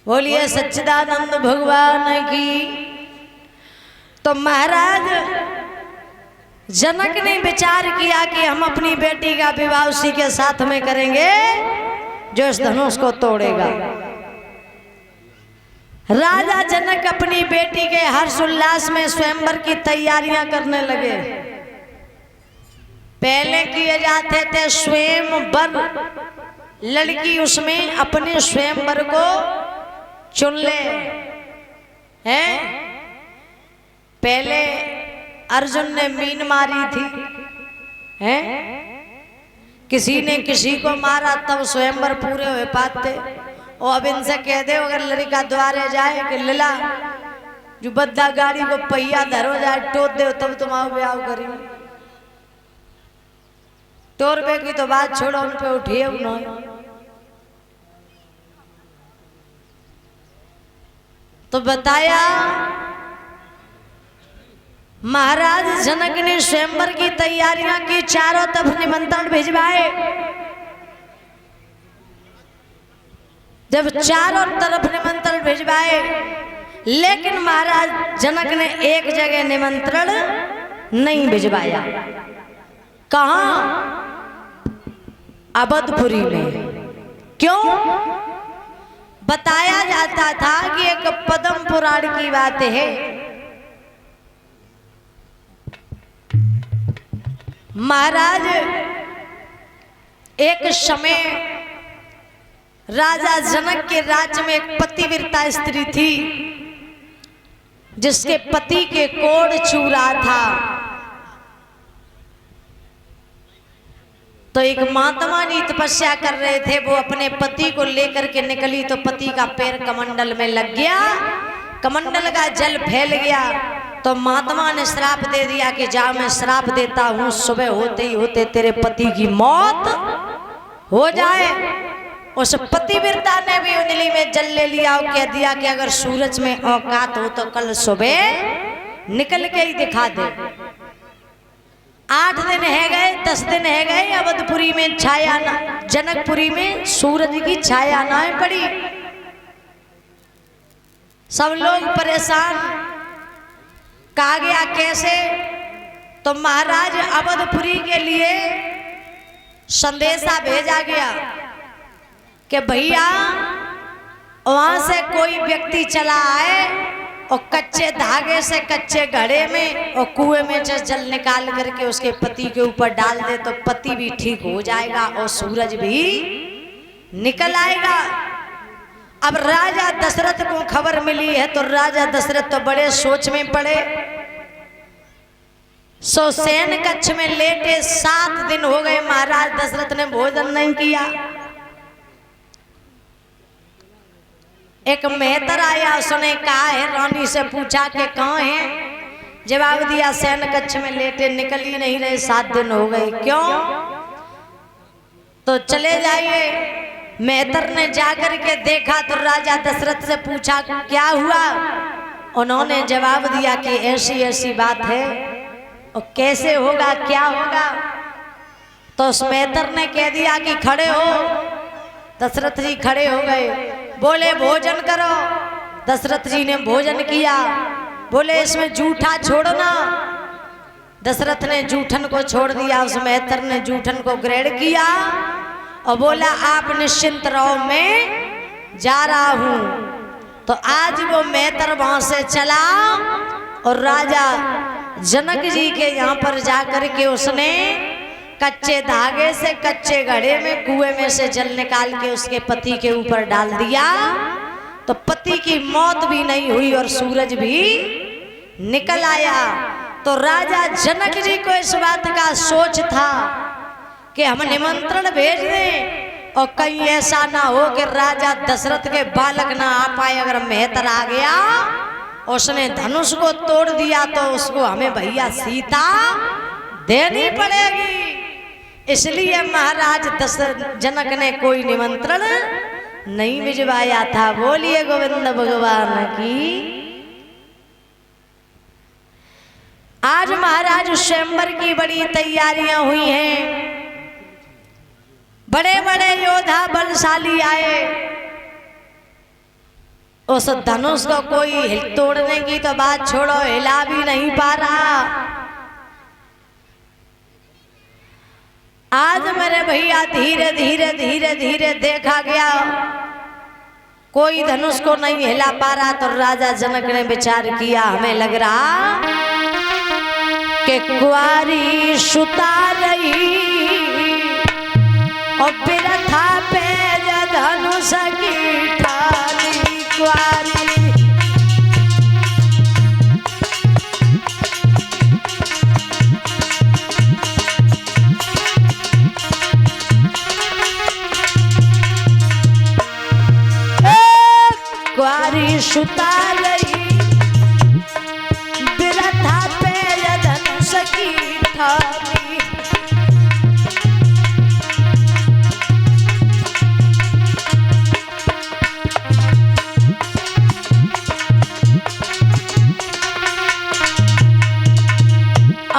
बोलिए सच्चिदानंद भगवान की। तो महाराज जनक ने विचार किया कि हम अपनी बेटी का विवाह उसी के साथ में करेंगे जो इस धनुष को तोड़ेगा। राजा जनक अपनी बेटी के हर्षोल्लास में स्वयंवर की तैयारियां करने लगे। पहले किए जाते थे स्वयंवर, लड़की उसमें अपने स्वयंवर को चुन ले हैं। पहले अर्जुन ने मीन मारी थी हैं, किसी ने किसी को मारा तब स्वयंवर पूरे हो पाते। और अब इनसे कह दे अगर लड़का द्वारे जाए कि लीला जो बद्दा गाड़ी को पहिया धरो जाए टोट दे तब तुम्हारा ब्याह करी। टोर पे की तो बात छोड़ो, उन पे उठिए उन्होंने। तो बताया महाराज जनक ने स्वयंवर की तैयारियां की, चारों तरफ निमंत्रण भिजवाए। जब चारों तरफ निमंत्रण भिजवाए, लेकिन महाराज जनक ने एक जगह निमंत्रण नहीं भिजवाया। कहां? अवधपुरी में। क्यों? बताया जाता था कि एक पद्म पुराण की बात है। महाराज एक समय राजा जनक के राज्य में एक पतिव्रता स्त्री थी जिसके पति के कोढ़ चूरा था। तो एक महात्मा जी तपस्या कर रहे थे, वो अपने पति को लेकर के निकली तो पति का पैर कमंडल में लग गया, कमंडल का जल फैल गया। तो महात्मा ने श्राप दे दिया कि जा मैं श्राप देता हूं, सुबह होते ही होते तेरे पति की मौत हो जाए। उस पतिव्रता ने भी उंगली में जल ले लिया और कह दिया कि अगर सूरज में औकात हो तो कल सुबह निकल के ही दिखा दे। 8 दिन है गए, 10 दिन है गए, अवधपुरी में छाया ना, जनकपुरी में सूरज की छाया ना पड़ी। सब लोग परेशान, कहा गया कैसे? तो महाराज अवधपुरी के लिए संदेशा भेजा गया कि भैया वहां से कोई व्यक्ति चला आए और कच्चे धागे से कच्चे घड़े में और कुएं में से जल निकाल करके उसके पति के ऊपर डाल दे तो पति भी ठीक हो जाएगा और सूरज भी निकल आएगा। अब राजा दशरथ को खबर मिली है तो राजा दशरथ तो बड़े सोच में पड़े। सो सैन कक्ष में लेटे 7 दिन हो गए, महाराज दशरथ ने भोजन नहीं किया। एक मेहतर आया, उसने कहा है, रानी से पूछा कि कहाँ है? जवाब दिया सैन कक्ष में लेटे, निकल ही नहीं रहे, 7 दिन हो गए। क्यों? तो चले जाइए। मेहतर ने जाकर के देखा तो राजा दशरथ से पूछा क्या हुआ? उन्होंने जवाब दिया कि ऐसी ऐसी बात है। और कैसे होगा, क्या होगा? तो उस मेहतर ने कह दिया कि खड़े हो। दशरथ जी खड़े हो गए, बोले भोजन करो। दशरथ जी ने भोजन किया। बोले इसमें जूठा छोड़ना। दशरथ ने जूठन को छोड़ दिया। उस मेहतर ने जूठन को ग्रहण किया और बोला आप निश्चिंत रहो, मैं जा रहा हूं। तो आज वो मेहतर वहां से चला और राजा जनक जी के यहाँ पर जाकर के उसने कच्चे धागे से कच्चे घड़े में कुएं में से जल निकाल के उसके पति के ऊपर डाल दिया। तो पति की मौत भी नहीं हुई और सूरज भी निकल आया। तो राजा जनक जी को इस बात का सोच था कि हम निमंत्रण भेज दें और कहीं ऐसा ना हो कि राजा दशरथ के बालक ना आ पाए। अगर मेहतर आ गया, उसने धनुष को तोड़ दिया तो उसको हमें भैया सीता देनी पड़ेगी। इसलिए महाराज जनक ने कोई निमंत्रण नहीं भिजवाया था। बोलिए गोविंद भगवान की। आज महाराज स्वयंवर की बड़ी तैयारियां हुई हैं, बड़े बड़े योद्धा बलशाली आए। उस धनुष को कोई तोड़ने की तो बात छोड़ो, हिला भी नहीं पा रहा। आज मेरे भैया धीरे धीरे धीरे धीरे देखा गया कोई धनुष को नहीं हिला पा रहा, तो राजा जनक ने विचार किया, हमें लग रहा कि कुंवारी सुता रही और बिरथा पे धनुष की ठानी कुंवारी। कुंवारी सुता रही बिरथा पे धनुष की ठानी।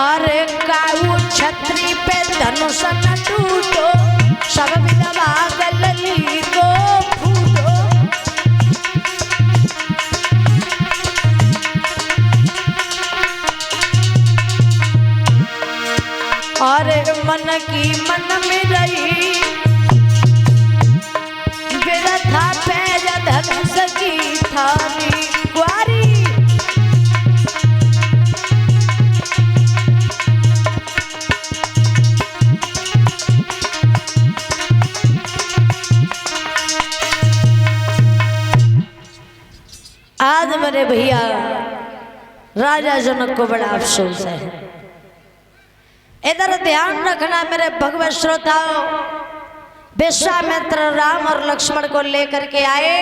अरे काऊ छतरी पे धनुष न टूटो, सब विधवा गलली को फूटो। अरे मन की मन में रही बिरथा पे धनुष की ठानी कुंवारी। आज मेरे भैया राजा जनक को बड़ा अफसोस है। इधर ध्यान रखना मेरे भगवत श्रोताओं, विश्वामित्र राम और लक्ष्मण को लेकर के आए।